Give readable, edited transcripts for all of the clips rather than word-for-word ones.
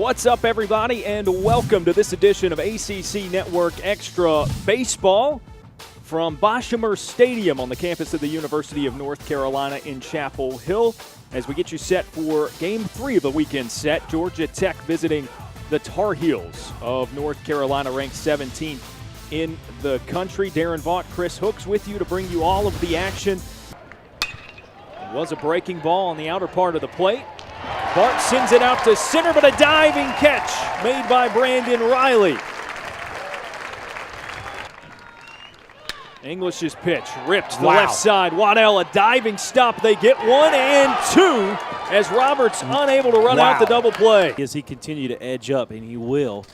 What's up, everybody, and welcome to this edition of ACC Network Extra Baseball from Boshemer Stadium on the campus of the University of North Carolina in Chapel Hill. As we get you set for Game 3 of the weekend set, Georgia Tech visiting the Tar Heels of North Carolina, ranked 17th in the country. Daron Vaught, Chris Hooks with you to bring you all of the action. It was a breaking ball on the outer part of the plate. Bart sends it out to center, but a diving catch made by Brandon Riley. English's pitch ripped to the left side. Waddell, a diving stop. They get 1 and 2 as Roberts unable to run out the double play. As he continue to edge up, and he will.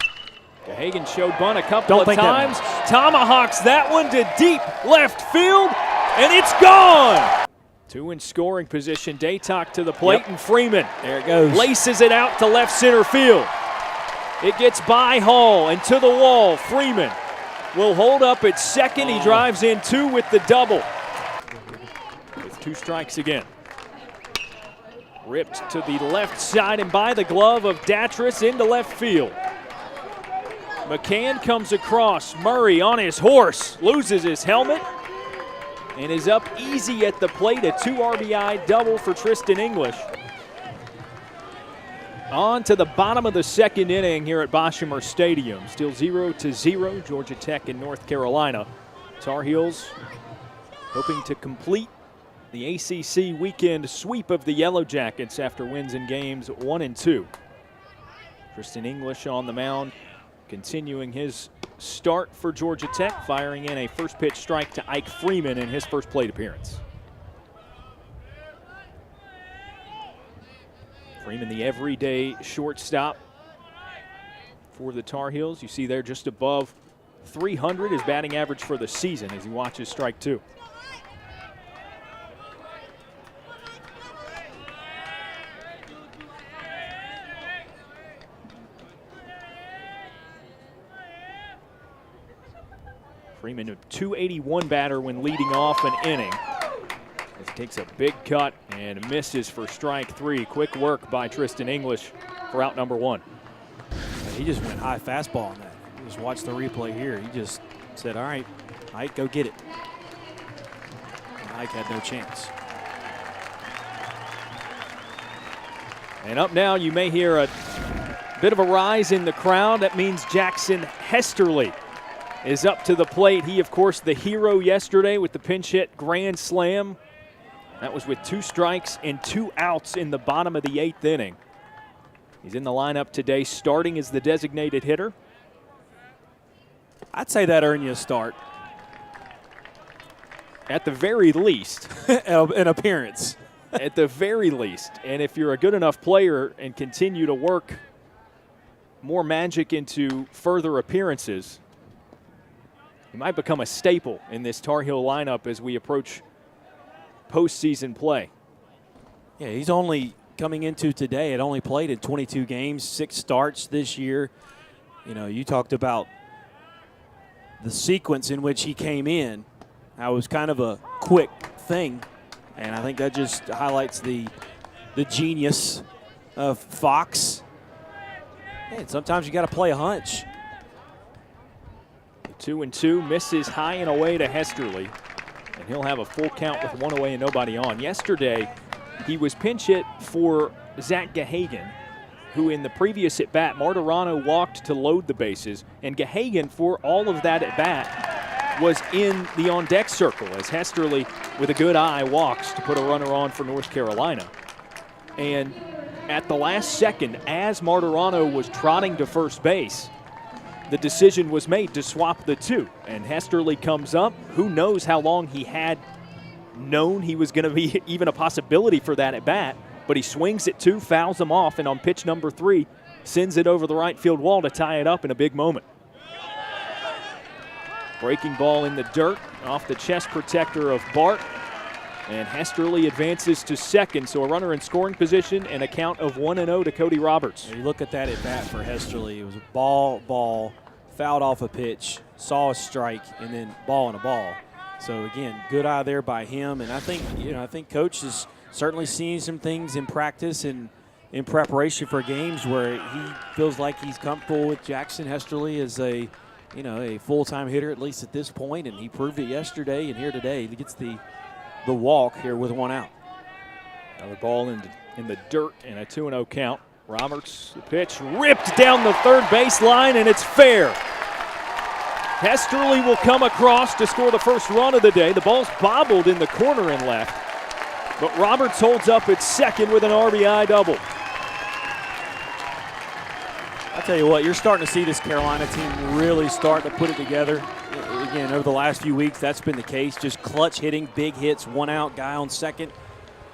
Hagan showed bunt a couple of times. Tomahawks that one to deep left field, and it's gone. Two in scoring position. Daytok to the plate, and Freeman. There it goes. Laces it out to left center field. It gets by Hall and to the wall. Freeman will hold up at second. He drives in 2 with the double. With 2 strikes again. Ripped to the left side and by the glove of Datris into left field. McCann comes across. Murray on his horse, loses his helmet, and is up easy at the plate. A 2 RBI double for Tristan English. On to the bottom of the second inning here at Boshemer Stadium. Still 0-0, Georgia Tech and North Carolina. Tar Heels hoping to complete the ACC weekend sweep of the Yellow Jackets after wins in games 1 and 2. Tristan English on the mound, continuing his start for Georgia Tech, firing in a first pitch strike to Ike Freeman in his first plate appearance. Freeman, the everyday shortstop for the Tar Heels. You see there just above 300, his batting average for the season as he watches strike 2. Freeman, a .281 batter when leading off an inning. He takes a big cut and misses for strike 3. Quick work by Tristan English for out number 1. He just went high fastball on that. Just watch the replay here. He just said, all right, Ike, go get it. And Ike had no chance. And up now, you may hear a bit of a rise in the crowd. That means Jackson Hesterly is up to the plate. He, of course, the hero yesterday with the pinch hit grand slam. That was with 2 strikes and 2 outs in the bottom of the 8th inning. He's in the lineup today, starting as the designated hitter. I'd say that earned you a start. At the very least. An appearance. At the very least. And if you're a good enough player and continue to work more magic into further appearances, he might become a staple in this Tar Heel lineup as we approach postseason play. Yeah, he's only coming into today. Had only played in 22 games, 6 starts this year. You know, you talked about the sequence in which he came in. That was kind of a quick thing, and I think that just highlights the genius of Fox. And sometimes you got to play a hunch. 2-2, misses high and away to Hesterly. And he'll have a full count with 1 away and nobody on. Yesterday, he was pinch hit for Zach Gahagan, who in the previous at-bat, Martirano walked to load the bases, and Gahagan, for all of that at-bat, was in the on-deck circle as Hesterly, with a good eye, walks to put a runner on for North Carolina. And at the last second, as Martirano was trotting to first base, the decision was made to swap the 2, and Hesterly comes up. Who knows how long he had known he was going to be even a possibility for that at bat, but he swings at 2, fouls him off, and on pitch number 3, sends it over the right field wall to tie it up in a big moment. Breaking ball in the dirt off the chest protector of Bart, and Hesterly advances to second, so a runner in scoring position and a count of 1-0 to Cody Roberts. You look at that at bat for Hesterly. It was a ball, fouled off a pitch, saw a strike, and then ball and a ball. So again, good eye there by him, and I think Coach is certainly seeing some things in practice and in preparation for games where he feels like he's comfortable with Jackson Hesterly as a full-time hitter, at least at this point, and he proved it yesterday and here today. He gets the walk here with 1 out. Another ball in the dirt and a 2-0 count. Roberts, the pitch ripped down the third baseline, and it's fair. Hesterly will come across to score the first run of the day. The ball's bobbled in the corner and left, but Roberts holds up at second with an RBI double. I tell you what, you're starting to see this Carolina team really start to put it together. Again, over the last few weeks, that's been the case. Just clutch hitting, big hits, 1 out, guy on second.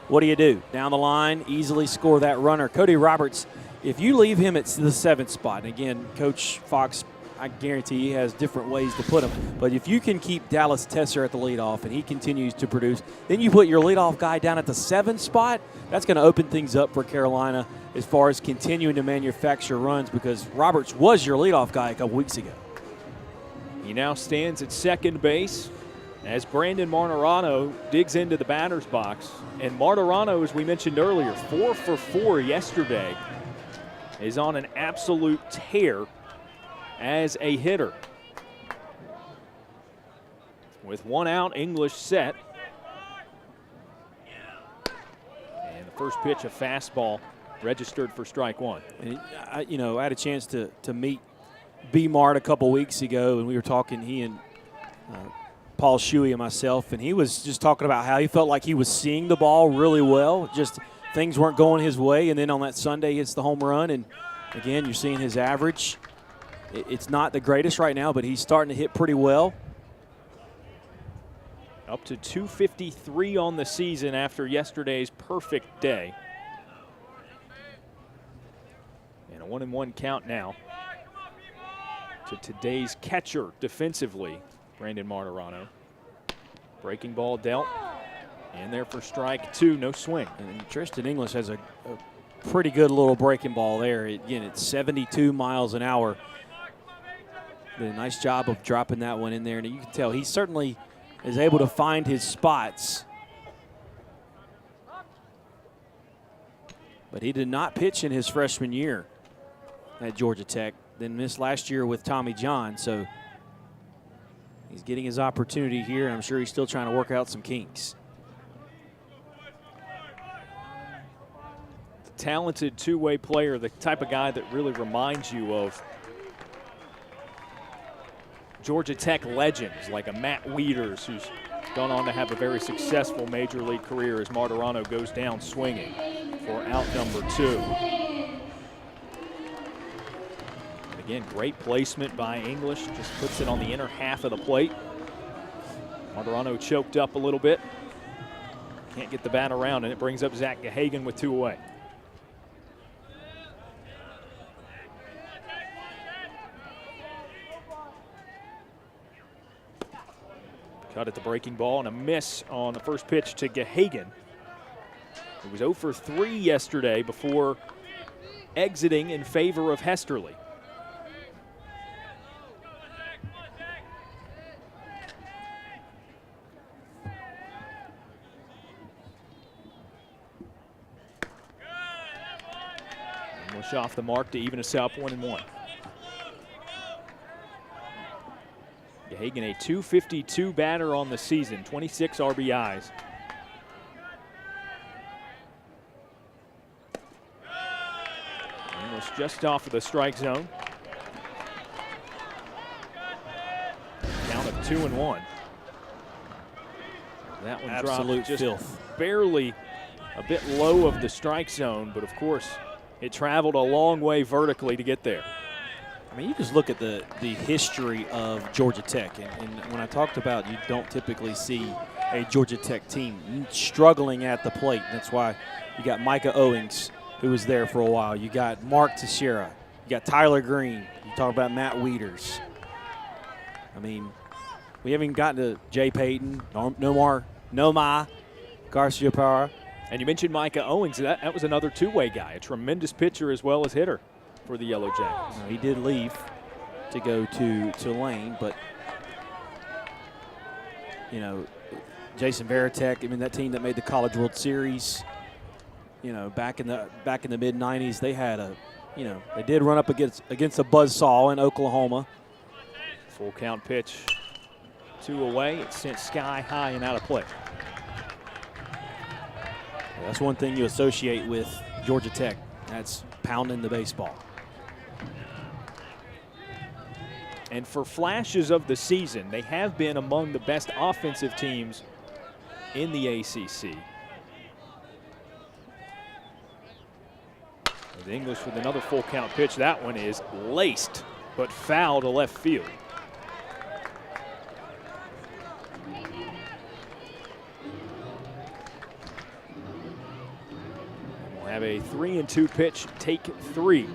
What do you do? Down the line, easily score that runner. Cody Roberts, if you leave him at the 7th spot, and again, Coach Fox, I guarantee he has different ways to put him. But if you can keep Dallas Tesser at the leadoff and he continues to produce, then you put your leadoff guy down at the 7th spot. That's going to open things up for Carolina as far as continuing to manufacture runs, because Roberts was your leadoff guy a couple weeks ago. He now stands at second base as Brandon Martirano digs into the batter's box. And Martirano, as we mentioned earlier, 4 for 4 yesterday, is on an absolute tear as a hitter. With 1 out, English set. And the first pitch, a fastball, registered for strike 1. And I had a chance to meet B. Mart a couple weeks ago, and we were talking, he and Paul Shuey and myself, and he was just talking about how he felt like he was seeing the ball really well. Just things weren't going his way, and then on that Sunday, it's the home run. And again, you're seeing his average. It's not the greatest right now, but he's starting to hit pretty well. Up to 253 on the season after yesterday's perfect day. And a 1-1 count now to today's catcher defensively, Brandon Martirano. Breaking ball dealt. And there for strike 2, no swing. And Tristan English has a pretty good little breaking ball there. Again, it's 72 miles an hour. Did a nice job of dropping that one in there. And you can tell he certainly is able to find his spots. But he did not pitch in his freshman year at Georgia Tech. Then missed last year with Tommy John. So he's getting his opportunity here, and I'm sure he's still trying to work out some kinks. Talented two-way player, the type of guy that really reminds you of Georgia Tech legends like a Matt Wieters, who's gone on to have a very successful major league career as Martirano goes down swinging for out number 2. And again, great placement by English, just puts it on the inner half of the plate. Martirano choked up a little bit. Can't get the bat around, and it brings up Zach Gahagan with 2 away. Cut at the breaking ball and a miss on the first pitch to Gahagan. He was 0 for 3 yesterday before exiting in favor of Hesterly. English off the mark to even us up 1-1. Gahagan, a .252 batter on the season, 26 RBIs. English just off of the strike zone. Count of 2-1. That one Absolute dropped just filth. Barely a bit low of the strike zone, but of course it traveled a long way vertically to get there. I mean, you just look at the history of Georgia Tech, and when I talked about you don't typically see a Georgia Tech team struggling at the plate. That's why you got Micah Owings, who was there for a while. You got Mark Teixeira. You got Tyler Green. You talk about Matt Wieters. I mean, we haven't even gotten to Jay Payton, Nomar Garcia-Parra. And you mentioned Micah Owings. That was another two-way guy, a tremendous pitcher as well as hitter for the Yellow Jackets. He did leave to go to Tulane, but you know, Jason Varitek, I mean, that team that made the College World Series, You know, back in the mid '90s, they had they did run up against a buzzsaw in Oklahoma. Full count pitch, 2 away. It's sent sky high and out of play. That's one thing you associate with Georgia Tech. That's pounding the baseball. And for flashes of the season, they have been among the best offensive teams in the ACC. With English with another full count pitch. That one is laced, but foul to left field. We'll have a 3-2 pitch, take 3 in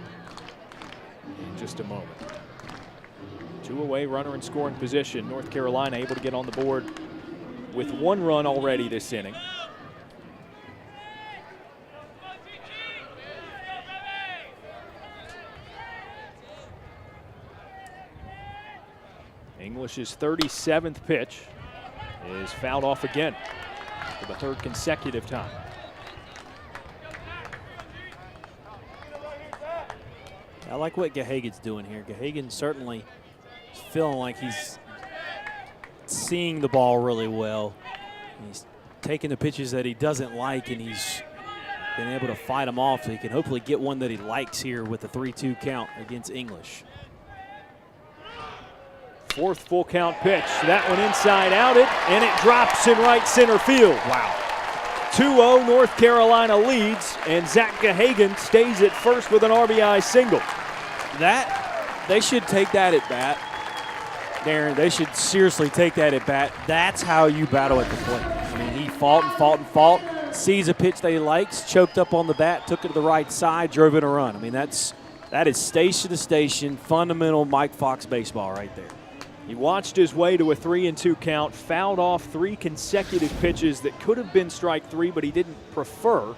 just a moment. 2 away, runner in scoring position. North Carolina able to get on the board with 1 run already this inning. English's 37th pitch is fouled off again for the 3rd consecutive time. I like what Gahagan's doing here. Gahagan certainly is feeling like he's seeing the ball really well. He's taking the pitches that he doesn't like, and he's been able to fight them off so he can hopefully get one that he likes here with the 3-2 count against English. 4th full count pitch. That one inside outed, and it drops in right center field. Wow. 2-0 North Carolina leads, and Zach Gahagan stays at first with an RBI single. They should take that at bat. Daron, they should seriously take that at bat. That's how you battle at the plate. I mean, he fought and fought and fought, sees a pitch that he likes, choked up on the bat, took it to the right side, drove in a run. I mean, that is station to station, fundamental Mike Fox baseball right there. He watched his way to a 3-2 count, fouled off 3 consecutive pitches that could have been strike 3, but he didn't prefer.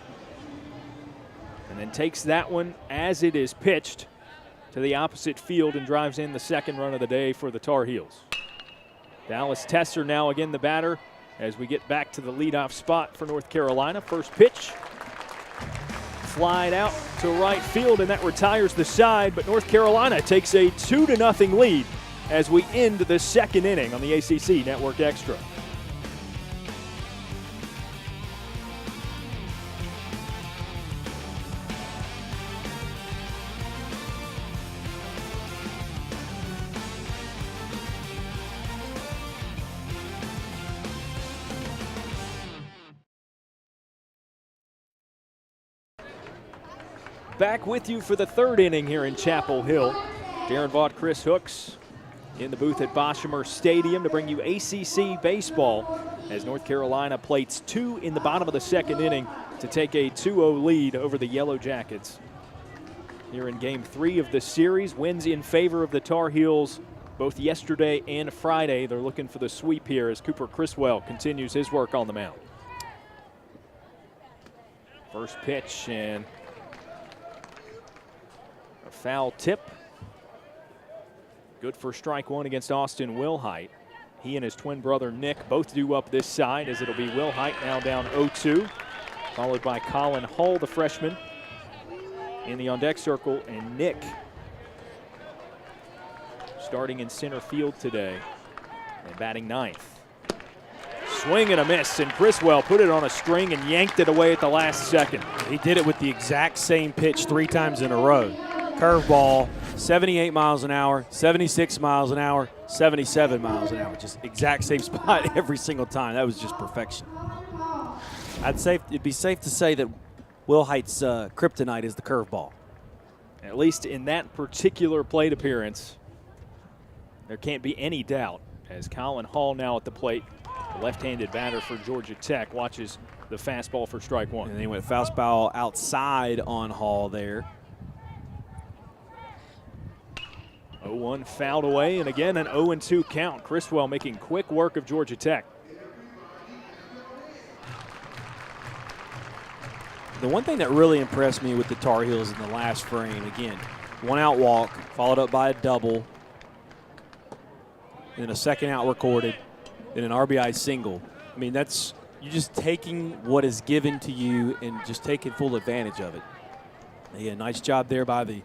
And then takes that one as it is pitched to the opposite field and drives in the 2nd run of the day for the Tar Heels. Dallas Tesser now again the batter as we get back to the leadoff spot for North Carolina. First pitch, flied out to right field, and that retires the side, but North Carolina takes a 2-0 lead as we end the 2nd inning on the ACC Network Extra. Back with you for the 3rd inning here in Chapel Hill. Daron Vaught, Chris Hooks in the booth at Boshamer Stadium to bring you ACC baseball as North Carolina plates 2 in the bottom of the 2nd inning to take a 2-0 lead over the Yellow Jackets. Here in Game 3 of the series, wins in favor of the Tar Heels both yesterday and Friday. They're looking for the sweep here as Cooper Criswell continues his work on the mound. First pitch and a foul tip. Good for strike 1 against Austin Wilhite. He and his twin brother Nick both due up this side as it'll be Wilhite now down 0-2, followed by Colin Hull, the freshman, in the on-deck circle, and Nick starting in center field today and batting 9th. Swing and a miss, and Criswell put it on a string and yanked it away at the last second. He did it with the exact same pitch 3 times in a row. Curveball, 78 miles an hour, 76 miles an hour, 77 miles an hour. Just exact same spot every single time. That was just perfection. It'd be safe to say that Wilhite's kryptonite is the curveball. At least in that particular plate appearance, there can't be any doubt as Colin Hall now at the plate, the left-handed batter for Georgia Tech, watches the fastball for strike 1. And they went fastball outside on Hall there. 0-1 fouled away, and again an 0-2 count. Criswell making quick work of Georgia Tech. The one thing that really impressed me with the Tar Heels in the last frame, again, 1-out walk, followed up by a double, and then a 2nd out recorded, then an RBI single. I mean, that's you're just taking what is given to you and just taking full advantage of it. Yeah, nice job there by the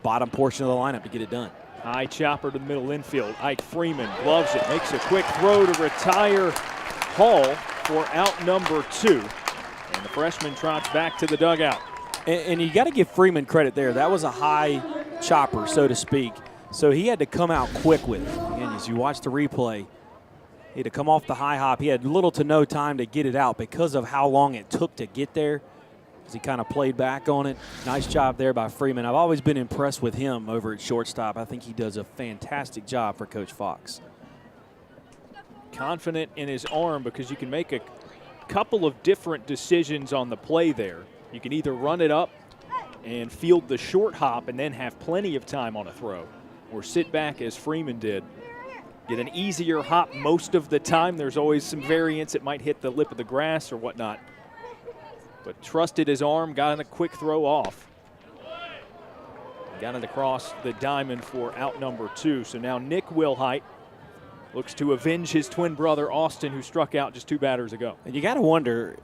bottom portion of the lineup to get it done. High chopper to the middle infield. Ike Freeman gloves it, makes a quick throw to retire Hall for out number 2. And the freshman trots back to the dugout. And you got to give Freeman credit there. That was a high chopper, so to speak. So he had to come out quick with it. Again, as you watch the replay, he had to come off the high hop. He had little to no time to get it out because of how long it took to get there, as he kind of played back on it. Nice job there by Freeman. I've always been impressed with him over at shortstop. I think he does a fantastic job for Coach Fox. Confident in his arm because you can make a couple of different decisions on the play there. You can either run it up and field the short hop and then have plenty of time on a throw, or sit back as Freeman did. Get an easier hop most of the time. There's always some variance. It might hit the lip of the grass or whatnot. But trusted his arm, got in a quick throw off. Got it across the diamond for out number 2. So now Nick Wilhite looks to avenge his twin brother Austin, who struck out just 2 batters ago. And you got to wonder.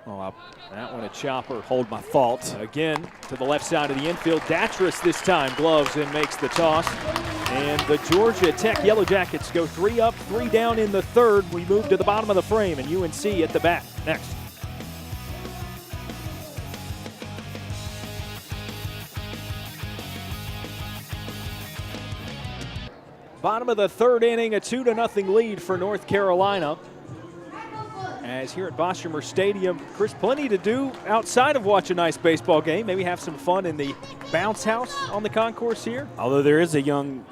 Oh, that one a chopper. Hold my thought. Again, to the left side of the infield. Datris this time gloves and makes the toss. And the Georgia Tech Yellow Jackets go 3 up, 3 down in the 3rd. We move to the bottom of the frame, and UNC at the bat next. Bottom of the 3rd inning, a 2-0 lead for North Carolina. As here at Boshemer Stadium, Chris, plenty to do outside of watch a nice baseball game. Maybe have some fun in the bounce house on the concourse here. Although there is a young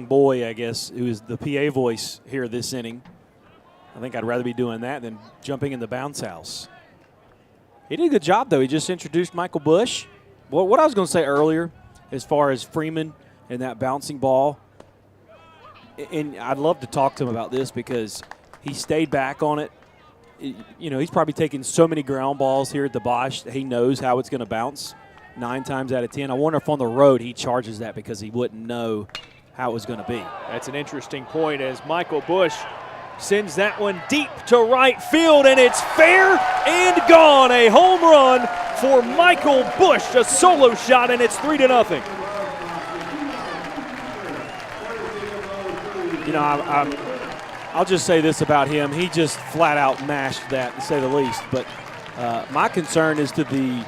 boy, I guess, who is the PA voice here this inning. I think I'd rather be doing that than jumping in the bounce house. He did a good job, though. He just introduced Michael Bush. Well, what I was going to say earlier, as far as Freeman and that bouncing ball, and I'd love to talk to him about this because he stayed back on it. You know, he's probably taken so many ground balls here at the Bosch that he knows how it's going to bounce 9 times out of 10. I wonder if on the road he charges that because he wouldn't know how it was going to be. That's an interesting point as Michael Bush sends that one deep to right field, and it's fair and gone. A home run for Michael Bush, a solo shot, and it's 3-0. You know, I'll just say this about him. He just flat out mashed that, to say the least. But my concern is to the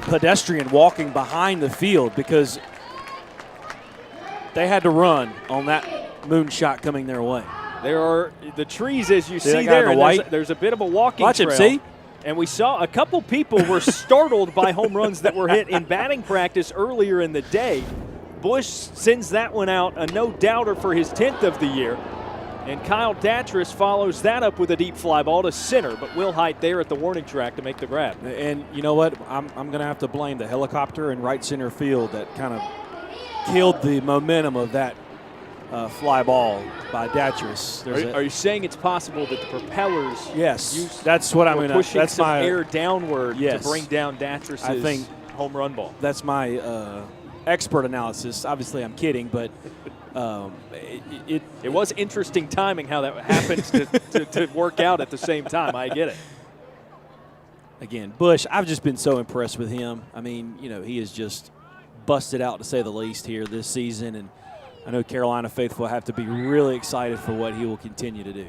pedestrian walking behind the field because they had to run on that moonshot coming their way. There are the trees, as you see there. And there's a bit of a walking trail. Watch him, see? And we saw a couple people were startled by home runs that were hit in batting practice earlier in the day. Bush sends that one out, a no-doubter for his 10th of the year. And Kyle Datris follows that up with a deep fly ball to center, but Wilhite there at the warning track to make the grab. And you know what? I'm going to have to blame the helicopter in right center field that kind of killed the momentum of that fly ball by Datris. Are you saying it's possible that the propellers? Yes, that's what I'm going to. Pushing that's some my air downward yes. to bring down Datris's home run ball. That's my expert analysis. Obviously, I'm kidding, but. It was interesting timing how that happened to work out at the same time. I get it. Again, Bush, I've just been so impressed with him. I mean, you know, he has just busted out, to say the least, here this season. And I know Carolina faithful have to be really excited for what he will continue to do.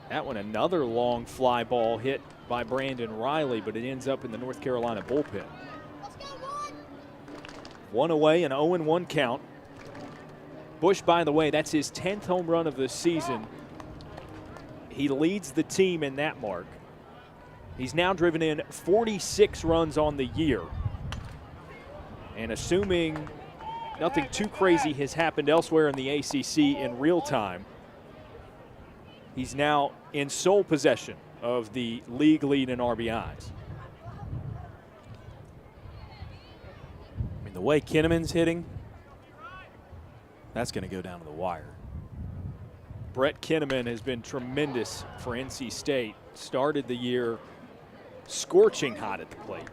That one, another long fly ball hit by Brandon Riley, but it ends up in the North Carolina bullpen. 1 away, an 0-1 count. Bush, by the way, that's his 10th home run of the season. He leads the team in that mark. He's now driven in 46 runs on the year. And assuming nothing too crazy has happened elsewhere in the ACC in real time, he's now in sole possession of the league lead in RBIs. I mean, the way Kinnaman's hitting, that's going to go down to the wire. Brett Kinnaman has been tremendous for NC State. Started the year scorching hot at the plate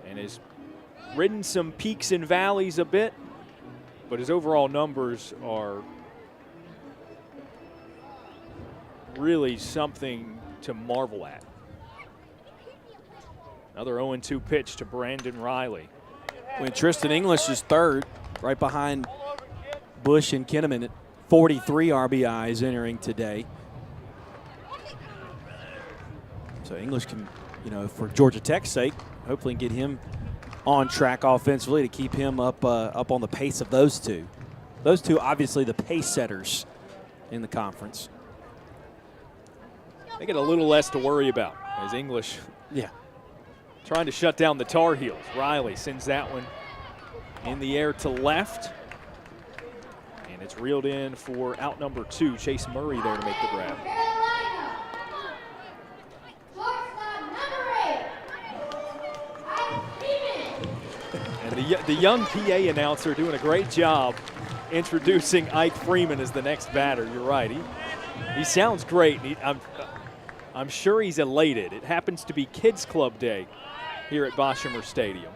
and has ridden some peaks and valleys a bit, but his overall numbers are really something to marvel at. Another 0-2 pitch to Brandon Riley. When Tristan English is third, right behind Bush and Kinnaman at 43 RBIs entering today. So English can, for Georgia Tech's sake, hopefully get him on track offensively to keep him up on the pace of those two. Those two, obviously, the pace setters in the conference. They get a little less to worry about as English trying to shut down the Tar Heels. Riley sends that one in the air to left. And it's reeled in for out number 2. Chase Murray there to make the grab. And the young PA announcer doing a great job introducing Ike Freeman as the next batter. You're right. He sounds great. I'm sure he's elated. It happens to be Kids Club Day here at Boshemer Stadium.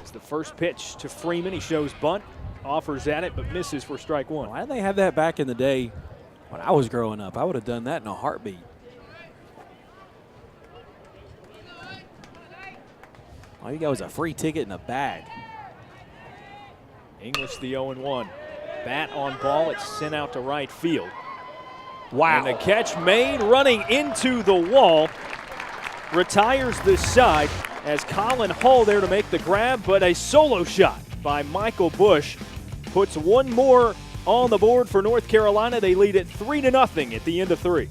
As the first pitch to Freeman, he shows bunt, offers at it, but misses for strike 1. Why did they have that back in the day when I was growing up? I would have done that in a heartbeat. All you got was a free ticket and a bag. English the 0-1. Bat on ball. It's sent out to right field. Wow. And the catch made, running into the wall. Retires this side as Colin Hull there to make the grab, but a solo shot by Michael Bush puts one more on the board for North Carolina. They lead it 3-0 at the end of 3.